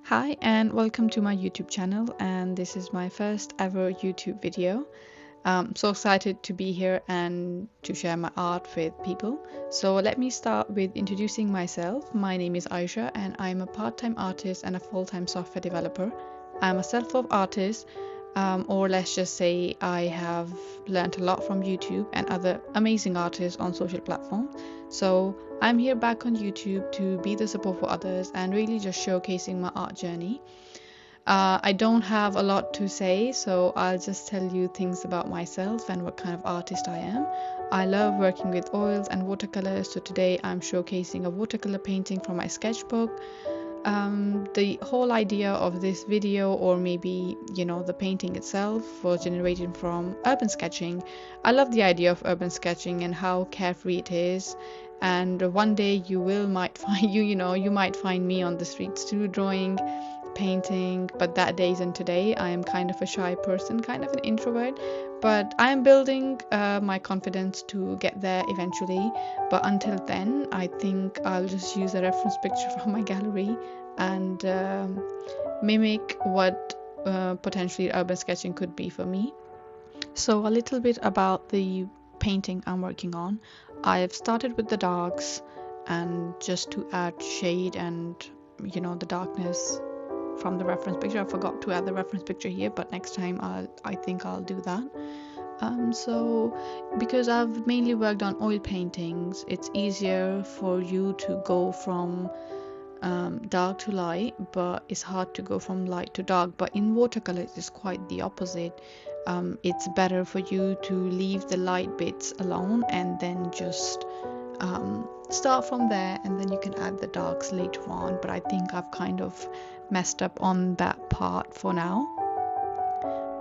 Hi and welcome to my YouTube channel, and this is my first ever YouTube video. I'm so excited to be here and to share my art with people. So let me start with introducing myself. My name is Aisha and I'm a part-time artist and a full-time software developer. I'm a self-love artist, or let's just say I have learned a lot from YouTube and other amazing artists on social platforms. So I'm here back on YouTube to be the support for others and really just showcasing my art journey. I don't have a lot to say, so I'll just tell you things about myself and what kind of artist I am. I love working with oils and watercolors, so today I'm showcasing a watercolor painting from my sketchbook. The whole idea of this video, or maybe the painting itself, was generated from urban sketching. I love the idea of urban sketching and how carefree it is. And one day might find you might find me on the streets too, drawing, painting, but that day isn't today. I am kind of a shy person, kind of an introvert, but I am building my confidence to get there eventually. But until then, I think I'll just use a reference picture from my gallery and mimic what potentially urban sketching could be for me. So a little bit about the painting I'm working on. I've started with the darks and just to add shade and the darkness from the reference picture. I forgot to add the reference picture here, but next time I think I'll do that. So because I've mainly worked on oil paintings, it's easier for you to go from dark to light, but it's hard to go from light to dark. But in watercolor it's quite the opposite. It's better for you to leave the light bits alone and then just start from there, and then you can add the darks later on. But I think I've kind of messed up on that part for now.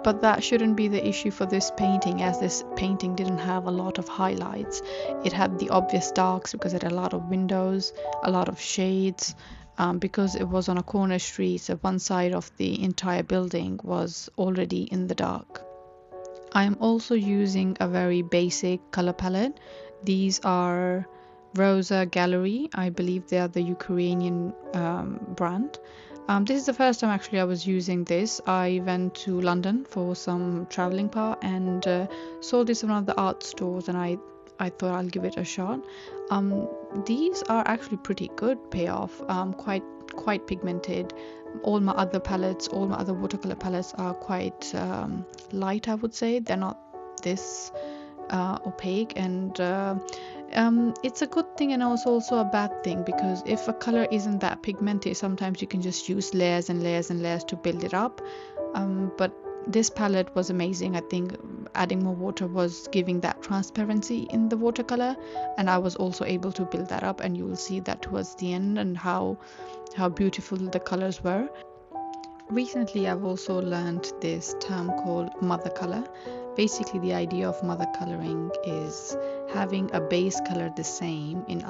But that shouldn't be the issue for this painting, as this painting didn't have a lot of highlights. It had the obvious darks because it had a lot of windows, a lot of shades, because it was on a corner street, so one side of the entire building was already in the dark. I am also using a very basic color palette. These are Rosa Gallery. I believe they are the Ukrainian brand. This is the first time actually I was using this. I went to London for some traveling part and saw this in one of the art stores, and I thought I'll give it a shot. These are actually pretty good payoff, quite pigmented. All my other watercolor palettes are quite light, I would say. They're not this opaque, and it's a good thing and also a bad thing, because if a color isn't that pigmented, sometimes you can just use layers and layers and layers to build it up. But this palette was amazing. I think adding more water was giving that transparency in the watercolor, and I was also able to build that up, and you will see that towards the end, and how beautiful the colors were. Recently, I've also learned this term called mother color. Basically, the idea of mother coloring is having a base color the same in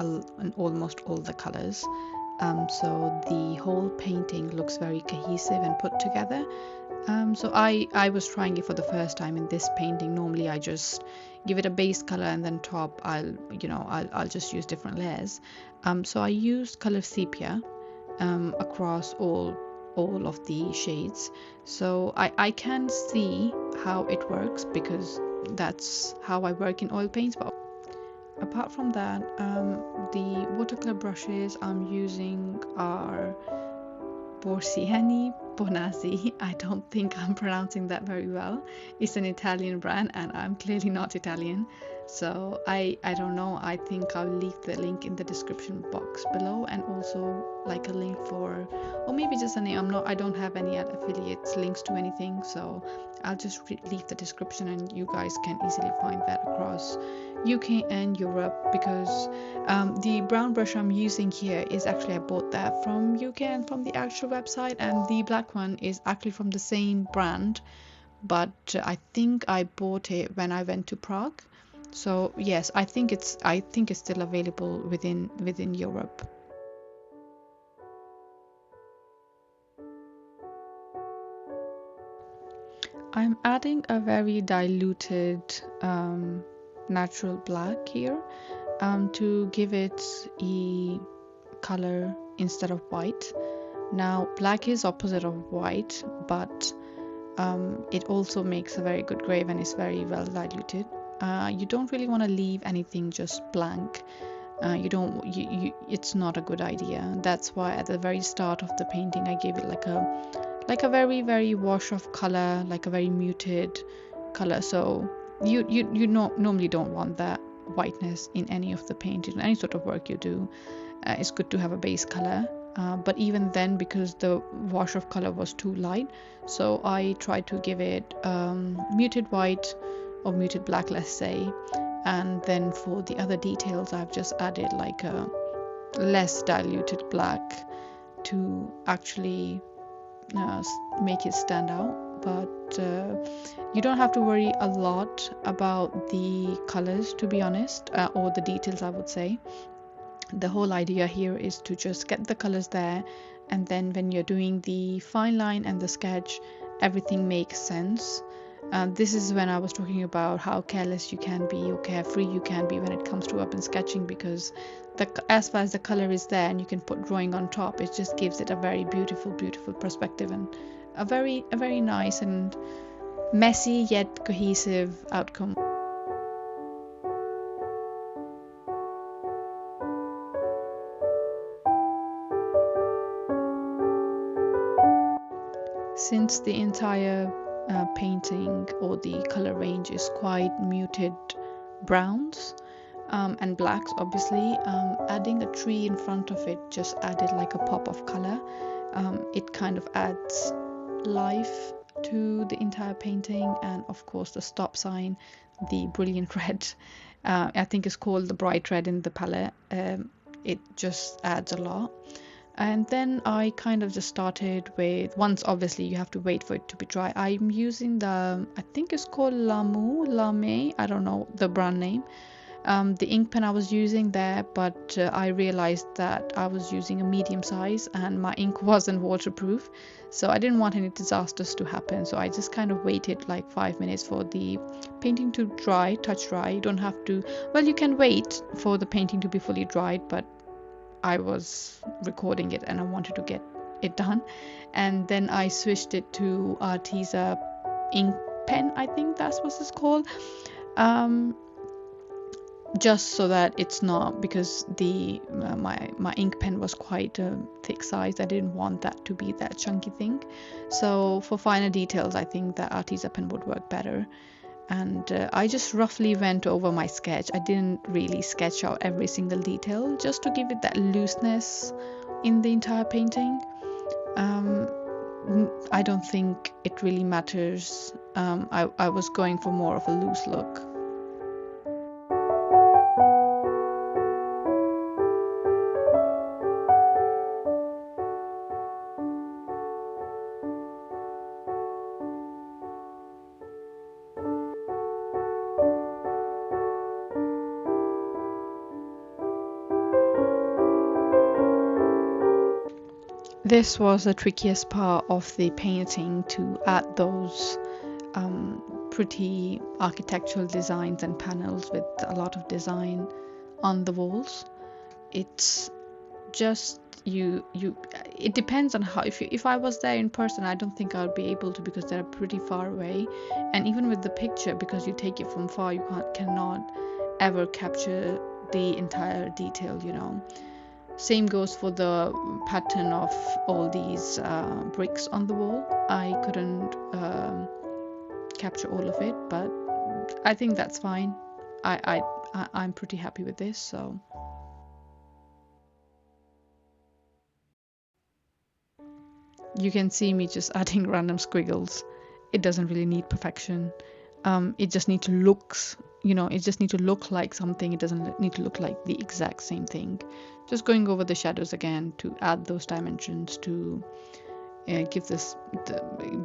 almost all the colors. So the whole painting looks very cohesive and put together. So I was trying it for the first time in this painting. Normally, I just give it a base color, and then top I'll just use different layers. So I used color sepia across all of the shades, so I can see how it works, because that's how I work in oil paints. But apart from that, the watercolor brushes I'm using are Bonazzi. I don't think I'm pronouncing that very well. It's an Italian brand and I'm clearly not Italian, so I don't know. I think I'll leave the link in the description box below, and also like a link for, or maybe just a name. I don't have any affiliates links to anything, so I'll just leave the description and you guys can easily find that across UK and Europe, because the brown brush I'm using here is actually, I bought that from UK and from the actual website, and the black one is actually from the same brand, but I think I bought it when I went to Prague. So yes, I think it's still available within Europe. I'm adding a very diluted natural black here, to give it a color instead of white. Now black is opposite of white, but it also makes a very good grey when it's very well diluted. You don't really want to leave anything just blank. It's not a good idea. That's why at the very start of the painting I gave it like a very, very wash of color, like a very muted color. So normally don't want that whiteness in any of the painting, any sort of work you do. It's good to have a base color, but even then, because the wash of color was too light, so I tried to give it muted white or muted black, let's say, and then for the other details I've just added like a less diluted black to actually make it stand out. But you don't have to worry a lot about the colors, to be honest, or the details, I would say. The whole idea here is to just get the colors there, and then when you're doing the fine line and the sketch, everything makes sense. This is when I was talking about how careless you can be or carefree you can be when it comes to urban sketching, because as far as the color is there and you can put drawing on top, it just gives it a very beautiful perspective and a very nice and messy yet cohesive outcome. Since the entire painting or the color range is quite muted browns and blacks, obviously, adding a tree in front of it just added like a pop of color. It kind of adds life to the entire painting, and of course the stop sign, the brilliant red, I think it's called the bright red in the palette. It just adds a lot. And then I kind of just started with, once obviously you have to wait for it to be dry, I'm using the, I think it's called LAMY, I don't know the brand name, the ink pen I was using there, but I realized that I was using a medium size and my ink wasn't waterproof, so I didn't want any disasters to happen. So I just kind of waited like 5 minutes for the painting to dry, touch dry. You don't have to, well, you can wait for the painting to be fully dried, but I was recording it and I wanted to get it done. And then I switched it to Arteza ink pen, I think that's what it's called, just so that it's not, because the my ink pen was quite a thick size. I didn't want that to be that chunky thing. So for finer details, I think that Arteza pen would work better. And I just roughly went over my sketch. I didn't really sketch out every single detail, just to give it that looseness in the entire painting. I don't think it really matters. I was going for more of a loose look. This was the trickiest part of the painting, to add those pretty architectural designs and panels with a lot of design on the walls. It's just it depends on how, if I was there in person, I don't think I would be able to, because they're pretty far away, and even with the picture, because you take it from far, you cannot ever capture the entire detail, you know. Same goes for the pattern of all these bricks on the wall. I couldn't capture all of it, but I think that's fine. I'm pretty happy with this. So you can see me just adding random squiggles. It doesn't really need perfection. It just needs to it just need to look like something. It doesn't need to look like the exact same thing. Just going over the shadows again to add those dimensions to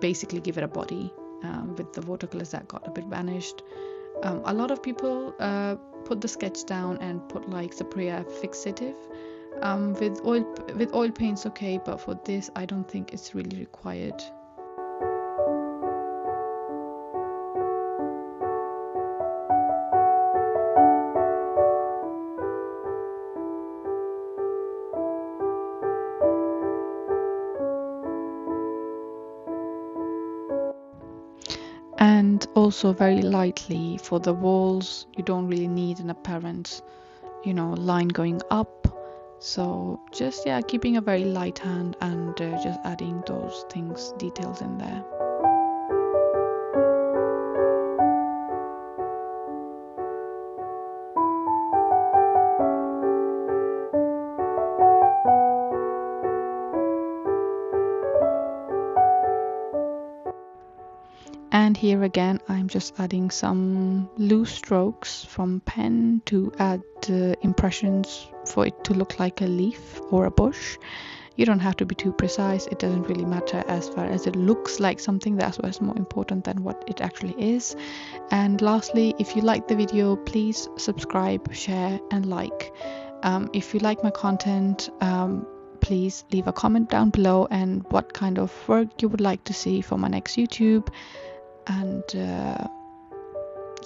basically give it a body with the watercolors that got a bit vanished. A lot of people put the sketch down and put like spray fixative. With oil paints, okay, but for this I don't think it's really required. And also very lightly for the walls, you don't really need an apparent, line going up. So just, yeah, keeping a very light hand and just adding those details in there. And here again, I'm just adding some loose strokes from pen to add impressions for it to look like a leaf or a bush. You don't have to be too precise. It doesn't really matter as far as it looks like something. That's what's more important than what it actually is. And lastly, if you like the video, please subscribe, share, and like. If you like my content, please leave a comment down below and what kind of work you would like to see for my next YouTube. And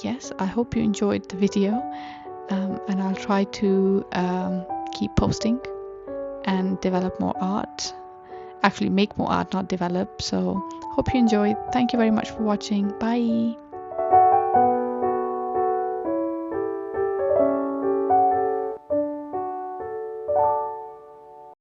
yes, I hope you enjoyed the video, and I'll try to keep posting and develop more art. Actually make more art, not develop. So hope you enjoyed. Thank you very much for watching. Bye.